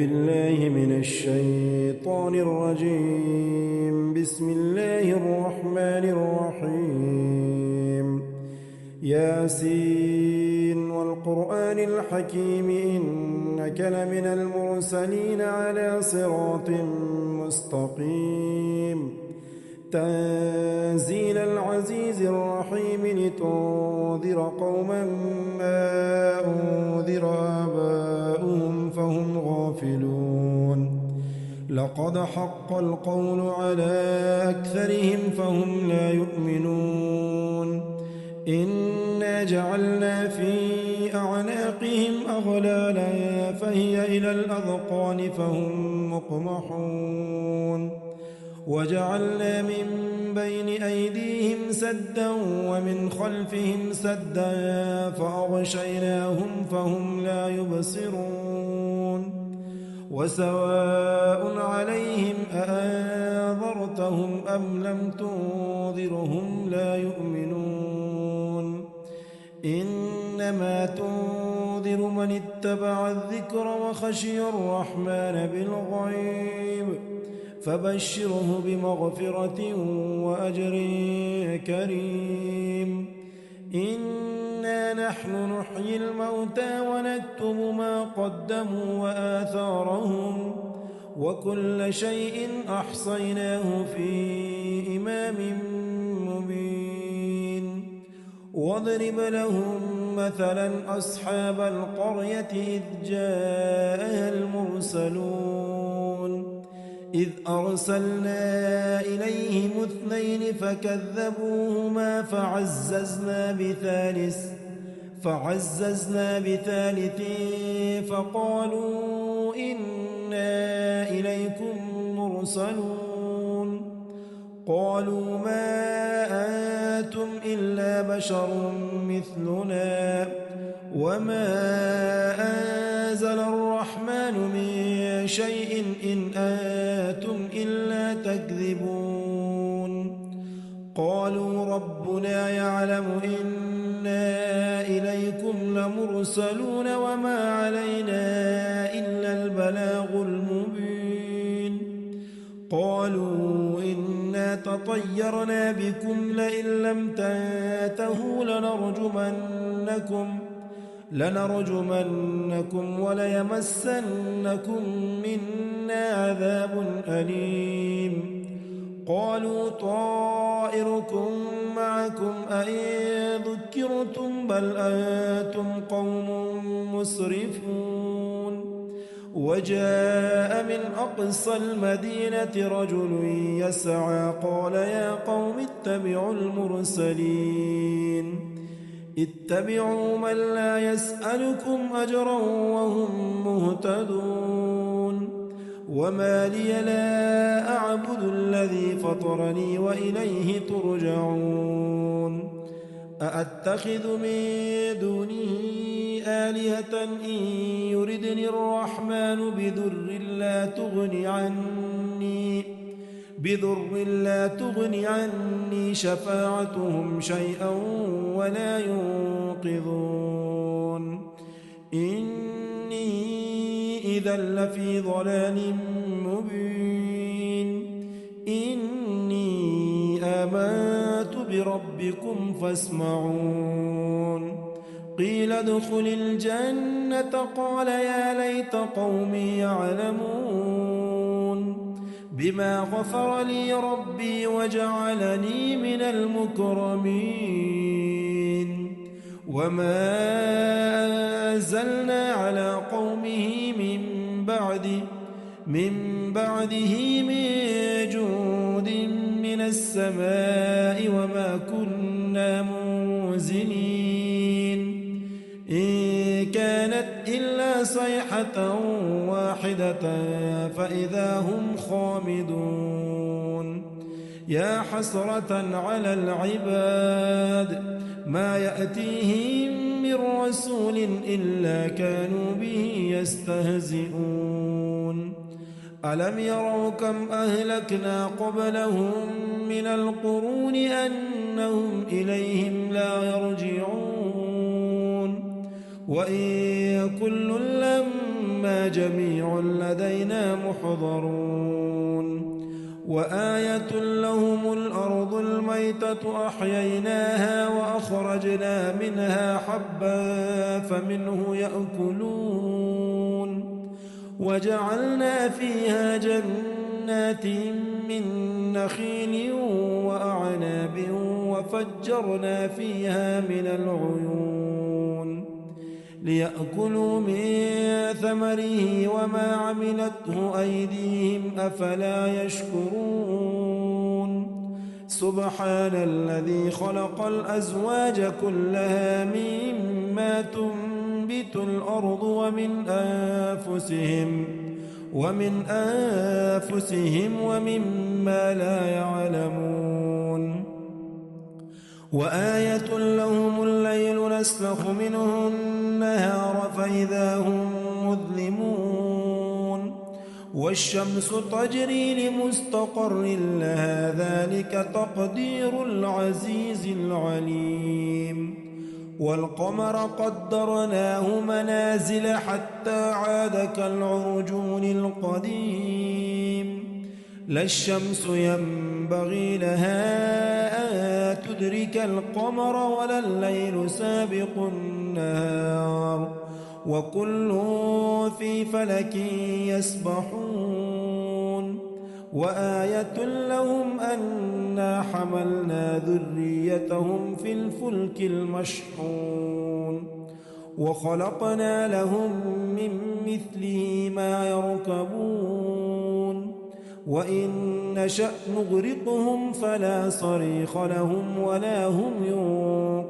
بالله من الشيطان الرجيم. بسم الله الرحمن الرحيم. ياسين والقرآن الحكيم إنك لمن المرسلين على صراط مستقيم. تنزيل العزيز الرحيم لتنذر قوما ما أنذر آباؤهم فهم غافلون. لقد حق القول على أكثرهم فهم لا يؤمنون. إنا جعلنا في أعناقهم أغلالا فهي إلى الأذقان فهم مقمحون. وجعلنا من بين أيديهم سدا ومن خلفهم سدا فأغشيناهم فهم لا يبصرون. وسواء عليهم أأنذرتهم أم لم تنذرهم لا يؤمنون. إنما تنذر من اتبع الذكر وخشي الرحمن بالغيب فبشره بمغفرة وأجر كريم. إنا نحن نحيي الموتى ونكتب ما قدموا وآثارهم وكل شيء أحصيناه في إمام مبين. واضرب لهم مثلا أصحاب القرية إذ جاءها المرسلون إذ أرسلنا إليهم اثنين فكذبوهما فعززنا بثالث فقالوا إنا إليكم مرسلون. قالوا ما أنتم إلا بشر مثلنا وما أنزل الرحمن من شيء إن أنتم إلا تكذبون. قالوا ربنا يعلم إنا إليكم لمرسلون وما علينا إلا البلاغ المبين. قالوا إنا تطيرنا بكم لئن لم تنتهوا لنرجمنكم وليمسنكم منا عذاب أليم. قالوا طائركم معكم أئن ذكرتم بل أنتم قوم مسرفون. وجاء من أقصى المدينة رجل يسعى قال يا قوم اتبعوا المرسلين اتبعوا من لا يسألكم أجرا وهم مهتدون. وما لي لا أعبد الذي فطرني وإليه ترجعون. أأتخذ من دونه آلهة إن يردني الرحمن بضر لا تغن عني شفاعتهم شيئا ولا ينقذون. إني إذا لفي ضلال مبين. إني آمنت بربكم فاسمعون. قيل ادخل الجنة قال يا ليت قومي يعلمون بما غفر لي ربي وجعلني من المكرمين. وما أنزلنا على قومه من بعده من جود من السماء وما كنا منزلين. إن كانت إلا صيحة واحدة فإذا هم خامدون. يا حسرة على العباد ما يأتيهم من رسول إلا كانوا به يستهزئون. ألم يروا كم أهلكنا قبلهم من القرون أنهم إليهم لا يرجعون. وإن كل لما جميع لدينا محضرون وآية لهم الأرض الميتة أحييناها وأخرجنا منها حبا فمنه يأكلون وجعلنا فيها جنات من نخيل وأعناب وفجرنا فيها من العيون ليأكلوا من ثمره وما عملته أيديهم أفلا يشكرون سبحان الذي خلق الأزواج كلها مما تنبت الأرض ومن أنفسهم ومما لا يعلمون وآية لهم الليل نسلخ منه النهار فإذا هم مظلمون والشمس تجري لمستقر لها ذلك تقدير العزيز العليم والقمر قدرناه منازل حتى عاد كالعرجون القديم لا الشمس ينبغي لها أن تدرك القمر ولا الليل سابق النهار وكل في فلك يسبحون وآية لهم أنا حملنا ذريتهم في الفلك المشحون وخلقنا لهم من مثله ما يركبون وإن نشأ نغرقهم فلا صريخ لهم ولا هم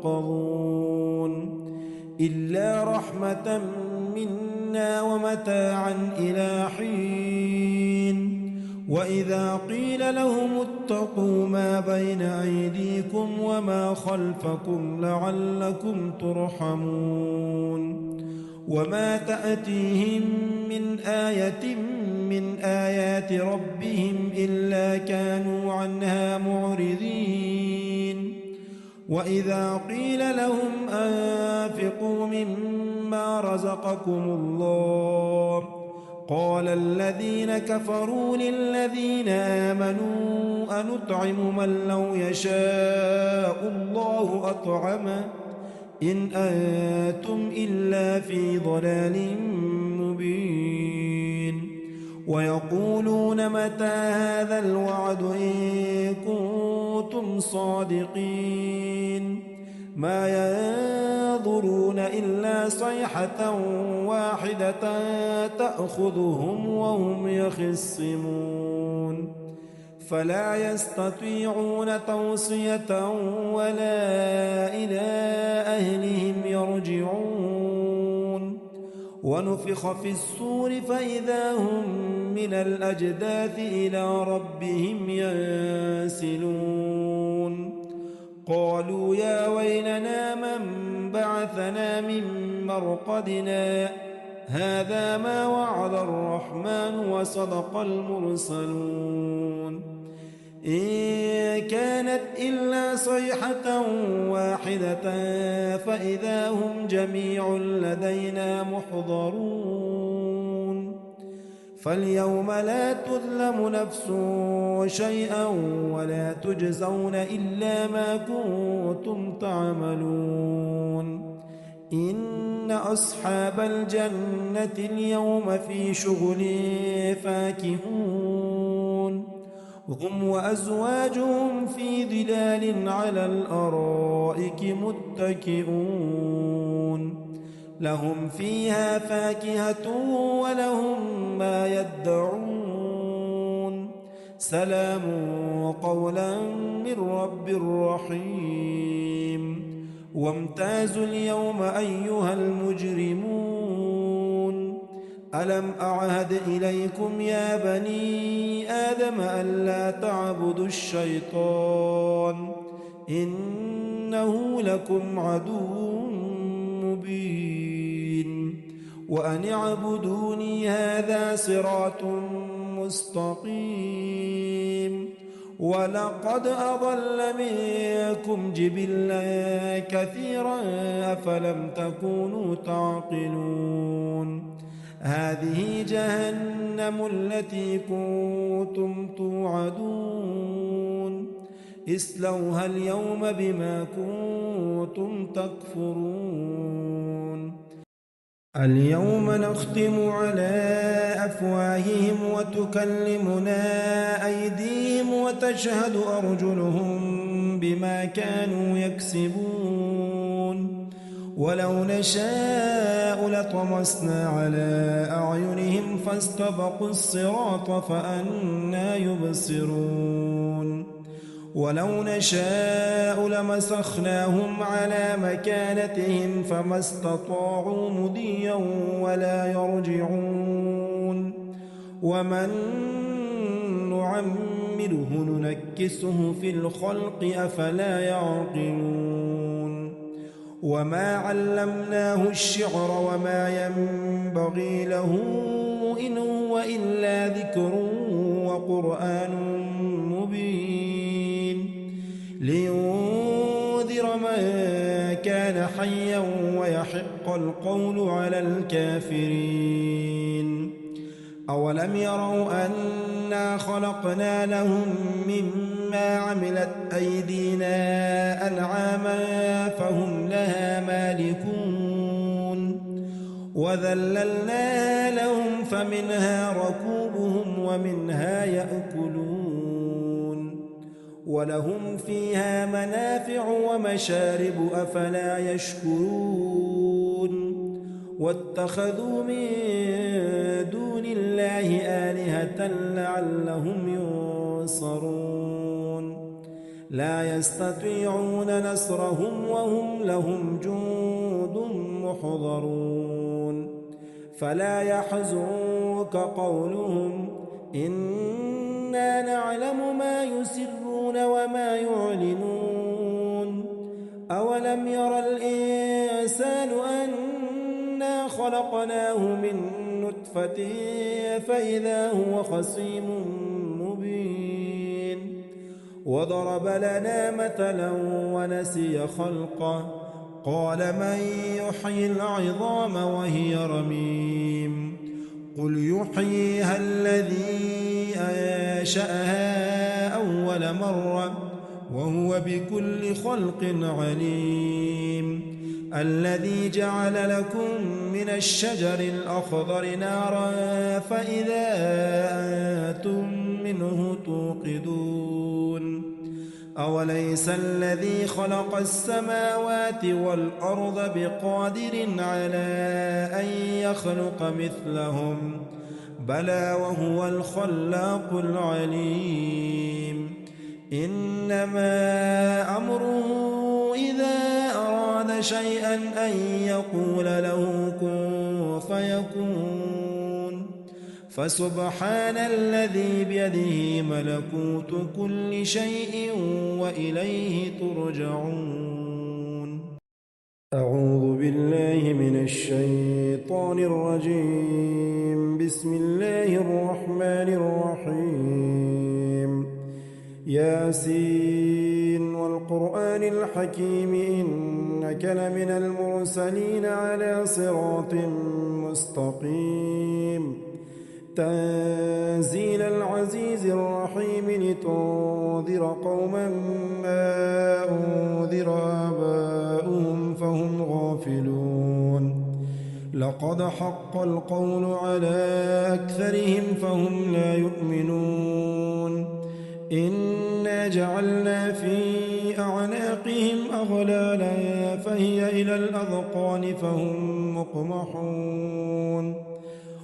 ينقذون إلا رحمة منا ومتاعا إلى حين وإذا قيل لهم اتقوا ما بين أيديكم وما خلفكم لعلكم ترحمون وما تأتيهم من آية من آيات ربهم إلا كانوا عنها معرضين وإذا قيل لهم أنفقوا مما رزقكم الله قال الذين كفروا للذين آمنوا أنطعم من لو يشاء الله أطعمه إن أنتم إلا في ضلال مبين ويقولون متى هذا الوعد إن كنتم صادقين ما ينظرون إلا صيحة واحدة تأخذهم وهم يخصمون فلا يستطيعون توصية ولا إلى أهلهم يرجعون ونفخ في الصور فإذا هم من الأجداث إلى ربهم ينسلون قالوا يا ويلنا من بعثنا من مرقدنا هذا ما وعد الرحمن وصدق المرسلون إن كانت إلا صيحة واحدة فإذا هم جميع لدينا محضرون فاليوم لا تظلم نفس شيئا ولا تجزون إلا ما كنتم تعملون إن أصحاب الجنة اليوم في شغل فاكهون هم وأزواجهم في ظلال على الأرائك متكئون لهم فيها فاكهة ولهم ما يدعون سلام قولا من رب رحيم وامتازوا اليوم أيها المجرمون ألم أعهد إليكم يا بني آدم ألا تعبدوا الشيطان إنه لكم عدو مبين وأن اعبدوني هذا صراط مستقيم ولقد أضل منكم جبلا كثيرا أفلم تكونوا تعقلون هذه جهنم التي كنتم توعدون اصلوها اليوم بما كنتم تكفرون اليوم نختم على أفواههم وتكلمنا أيديهم وتشهد أرجلهم بما كانوا يكسبون ولو نشاء لطمسنا على أعينهم فاستبقوا الصراط فأنى يبصرون ولو نشاء لمسخناهم على مكانتهم فما استطاعوا مضيا ولا يرجعون ومن نعمره ننكسه في الخلق أفلا يعقلون وما علمناه الشعر وما ينبغي له إن هو إلا ذكر وقرآن مبين لينذر من كان حيا ويحق القول على الكافرين أولم يروا أنا خلقنا لهم مما عملت أيدينا أنعاما فهم لها مالكون وذللنا لهم فمنها ركوبهم ومنها يأكلون ولهم فيها منافع ومشارب أفلا يشكرون واتخذوا من دون الله آلهة لعلهم ينصرون لا يستطيعون نصرهم وهم لهم جند محضرون فلا يحزنك قولهم إنا نعلم ما يسرون وما يعلنون أولم ير الإنسان أنا خلقناه من نطفة فإذا هو خصيم مبين وضرب لنا مثلا ونسي خلقه قال من يحيي العظام وهي رميم قل يحييها الذي أنشأها أول مرة وهو بكل خلق عليم الذي جعل لكم من الشجر الأخضر نارا فإذا أنتم منه توقدون أوليس الذي خلق السماوات والأرض بقادر على أن يخلق مثلهم بلى وهو الخلاق العليم إنما أمره إذا أراد شيئا أن يقول له كن فيكون فسبحان الذي بيده ملكوت كل شيء وإليه ترجعون أعوذ بالله من الشيطان الرجيم بسم الله الرحمن الرحيم ياسين والقرآن الحكيم إنك لمن المرسلين على صراط مستقيم تنزيل العزيز الرحيم لتنذر قوما ما أنذر آباؤهم فهم غافلون لقد حق القول على أكثرهم فهم لا يؤمنون إنا جعلنا في أعناقهم أغلالا فهي إلى الأذقان فهم مقمحون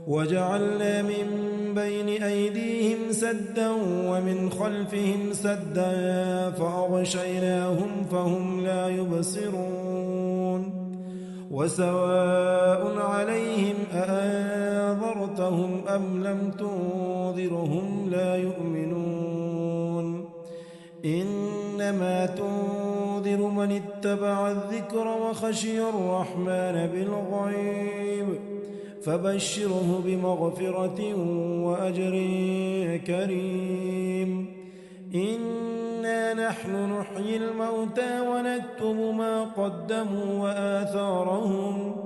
وجعلنا من بين أيديهم سدا ومن خلفهم سدا فأغشيناهم فهم لا يبصرون وسواء عليهم أأنذرتهم أم لم تنذرهم لا يؤمنون إنما تنذر من اتبع الذكر وخشي الرحمن بالغيب فبشره بمغفرة وأجر كريم إنا نحن نحيي الموتى ونكتب ما قدموا وآثارهم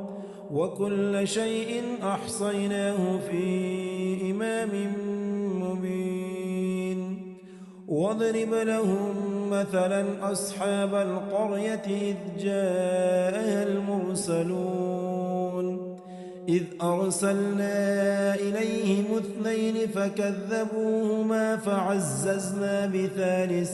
وكل شيء أحصيناه في إمام مبين واضرب لهم مثلا أصحاب القرية إذ جاءها المرسلون إذ أرسلنا إليهم 2 فكذبوهما فعززنا بثالث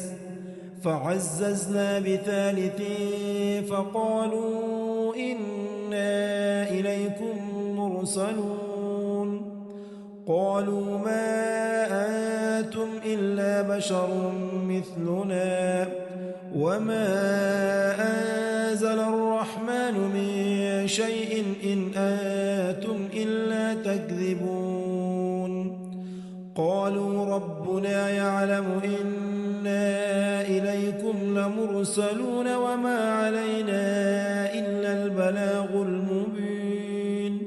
فقالوا إنا إليكم مرسلون قالوا ما أنتم إلا بشر مثلنا وما أنزل الرحمن من شيء إن أنتم إلا تكذبون قالوا ربنا يعلم إنا إليكم لمرسلون وما علينا إلا البلاغ المبين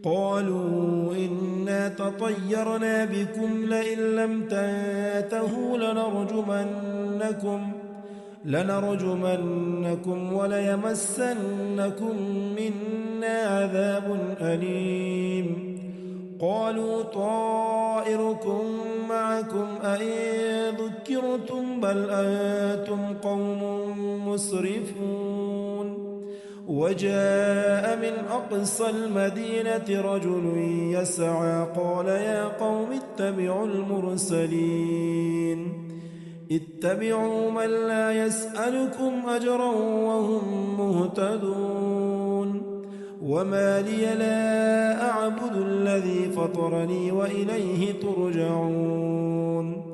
قالوا إنا تطيرنا بكم لئن لم تنتهوا لنرجمنكم وليمسنكم منا عذاب أليم قالوا طائركم معكم أئن ذكرتم بل أنتم قوم مسرفون وجاء من أقصى المدينة رجل يسعى قال يا قوم اتبعوا المرسلين اتبعوا من لا يسألكم أجرا وهم مهتدون وما لي لا أعبد الذي فطرني وإليه ترجعون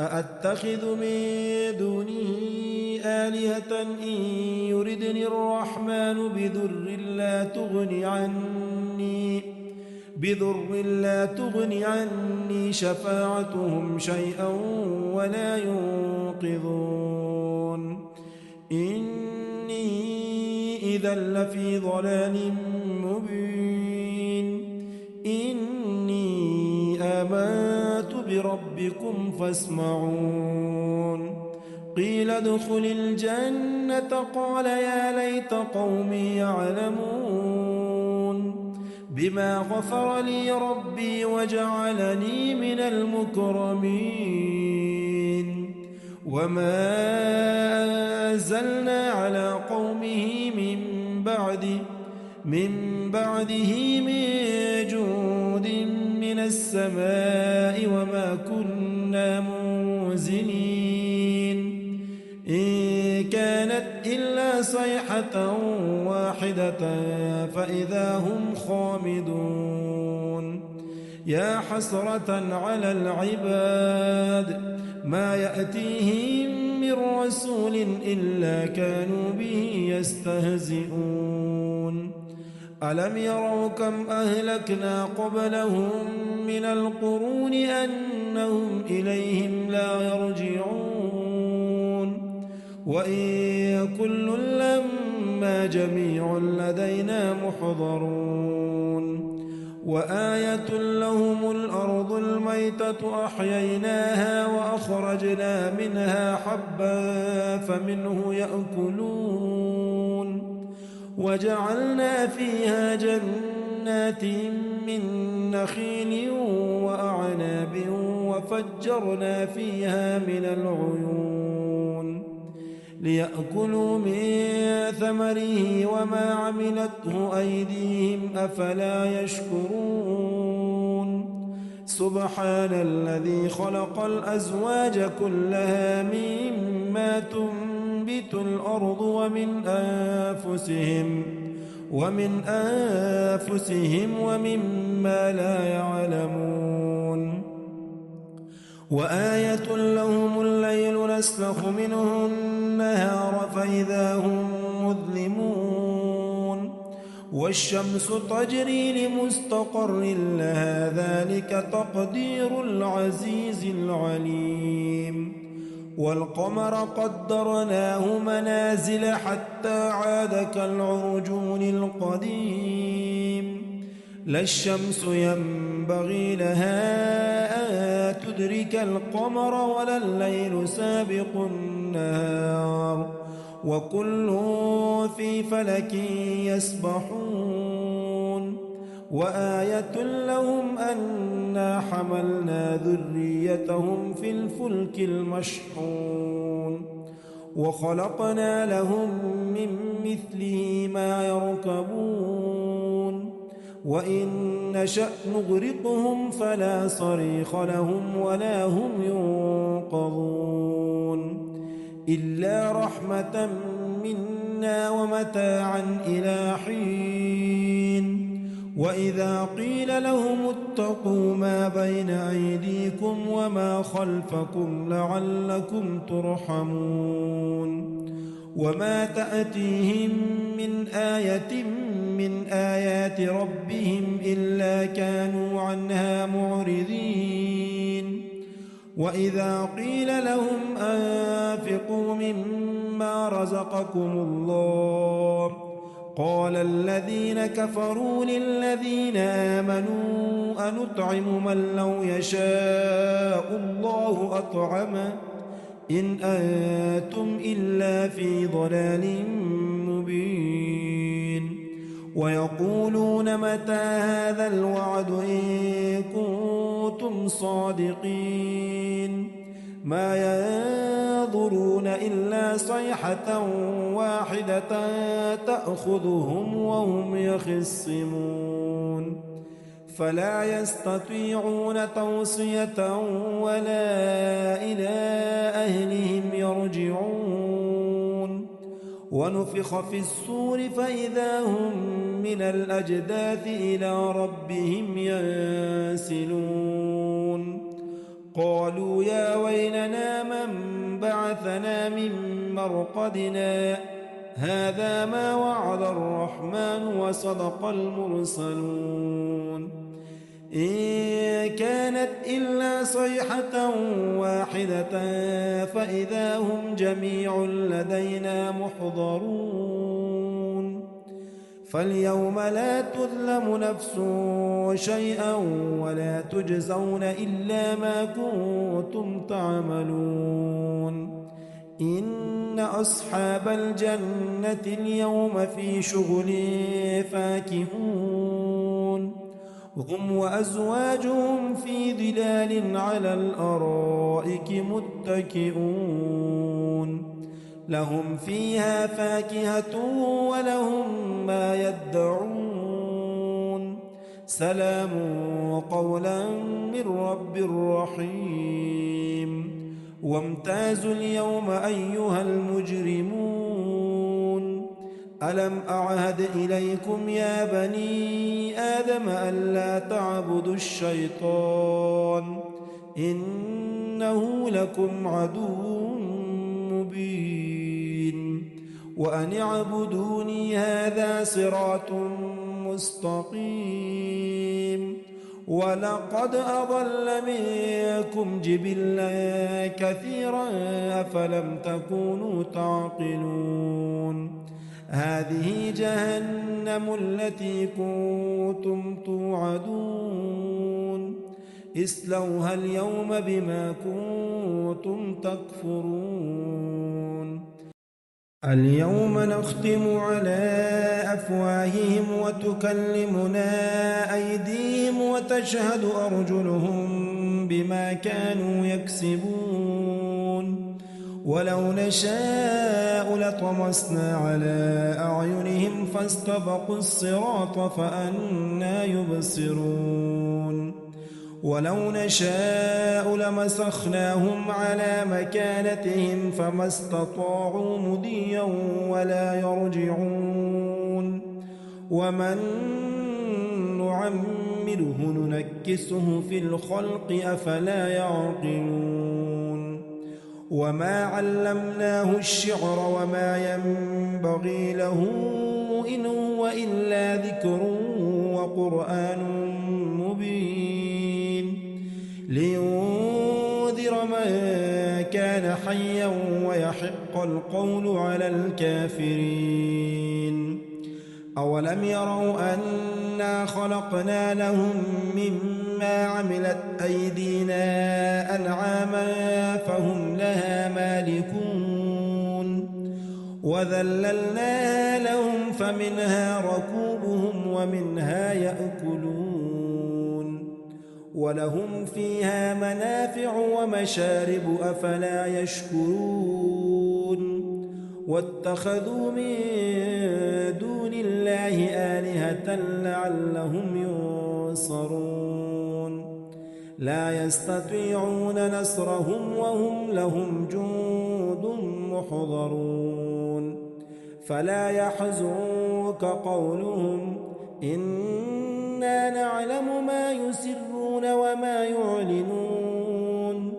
أأتخذ من دونه آلهة إن يردني الرحمن بضر لا تغن عني شفاعتهم شيئا ولا ينقذون إني إذا لفي ضلال مبين إني آمنت بربكم فاسمعون قيل ادخل الجنة قال يا ليت قومي يعلمون بما غفر لي ربي وجعلني من المكرمين وما أنزلنا على قومه من بعده من جود من السماء وما كنا منزلين إن كانت إلا صيحة واحدة فإذا هم خامدون يا حسرة على العباد ما يأتيهم من رسول إلا كانوا به يستهزئون ألم يروا كم أهلكنا قبلهم من القرون أنهم إليهم لا يرجعون وإن كل لما جميع لدينا محضرون وآية لهم الأرض الميتة أحييناها وأخرجنا منها حبا فمنه يأكلون وجعلنا فيها جنات من نخيل وأعناب وفجرنا فيها من العيون ليأكلوا من ثمره وما عملته أيديهم أفلا يشكرون سبحان الذي خلق الأزواج كلها مما تنبت الأرض ومن أنفسهم ومما لا يعلمون وآية لهم الليل نسلخ منه النهار فإذا هم مظلمون والشمس تجري لمستقر لها ذلك تقدير العزيز العليم والقمر قدرناه منازل حتى عاد كالعرجون القديم لا الشمس ينبغي لها أن تدرك القمر ولا الليل سابق النهار وكل في فلك يسبحون وآية لهم أنا حملنا ذريتهم في الفلك المشحون وخلقنا لهم من مثله ما يركبون وإن نشأ نغرقهم فلا صريخ لهم ولا هم ينقذون إلا رحمة منا ومتاعا إلى حين وإذا قيل لهم اتقوا ما بين أيديكم وما خلفكم لعلكم ترحمون وما تأتيهم من آية من آيات ربهم إلا كانوا عنها معرضين وإذا قيل لهم أنفقوا مما رزقكم الله قال الذين كفروا للذين آمنوا أنطعم من لو يشاء الله أطعمه إن أنتم إلا في ضلال مبين ويقولون متى هذا الوعد إن كنتم صادقين ما ينظرون إلا صيحة واحدة تأخذهم وهم يخصمون فلا يستطيعون توصية ولا إلى أهلهم يرجعون ونفخ في الصور فإذا هم من الأجداث إلى ربهم ينسلون قالوا يا ويلنا من بعثنا من مرقدنا هذا ما وعد الرحمن وصدق المرسلون إن كانت إلا صيحة واحدة فإذا هم جميع لدينا محضرون فاليوم لا تظلم نفس شيئا ولا تجزون إلا ما كنتم تعملون إن أصحاب الجنة اليوم في شغل فاكهون هم وأزواجهم في ظلال على الأرائك متكئون لهم فيها فاكهة ولهم ما يدعون سلام قولا من رب رحيم وامتازوا اليوم أيها المجرمون ألم أعهد إليكم يا بني آدم ألا تعبدوا الشيطان إنه لكم عدو مبين وأن اعبدوني هذا صراط مستقيم ولقد أضل منكم جبلا كثيرا أفلم تكونوا تعقلون هذه جهنم التي كنتم توعدون اصلوها اليوم بما كنتم تكفرون اليوم نختم على أفواههم وتكلمنا أيديهم وتشهد أرجلهم بما كانوا يكسبون ولو نشاء لطمسنا على أعينهم فاستبقوا الصراط فأنى يبصرون ولو نشاء لمسخناهم على مكانتهم فما استطاعوا مضيا ولا يرجعون ومن نعمره ننكسه في الخلق أفلا يعقلون وما علمناه الشعر وما ينبغي له إن هو إلا ذكر وقرآن مبين لينذر من كان حيا ويحق القول على الكافرين أولم يروا أنا خلقنا لهم مما عملت أيدينا أنعاما فهم لها مالكون وذللنا لهم فمنها ركوبهم ومنها يأكلون ولهم فيها منافع ومشارب أفلا يشكرون واتخذوا من دون الله آلهة لعلهم ينصرون لا يستطيعون نصرهم وهم لهم جند محضرون فلا يحزنك قولهم إنا نعلم ما يسرون وما يعلنون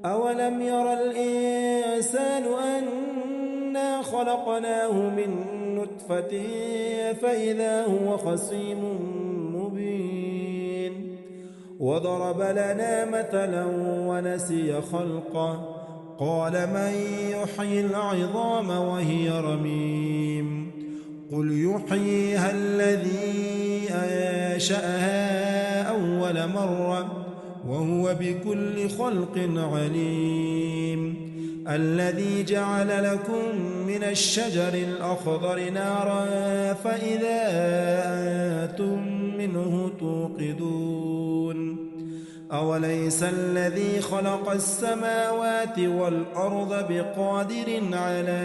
أولم ير الإنسان أنا خلقناه من نطفة فإذا هو خصيم مبين وضرب لنا مثلا ونسي خلقه قال من يحيي العظام وهي رميم قل يحييها الذي أنشأها أول مرة وهو بكل خلق عليم الذي جعل لكم من الشجر الأخضر نارا فإذا أنتم منه توقدون أوليس الذي خلق السماوات والأرض بقادر على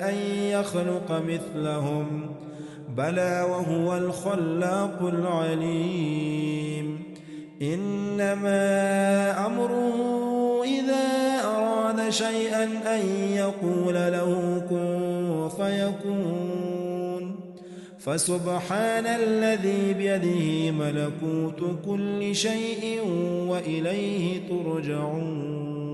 أن يخلق مثلهم بلى وهو الخلاق العليم إنما أمره إذا أراد شيئا أن يقول له كن فيكون فسبحان الذي بيده ملكوت كل شيء وإليه ترجعون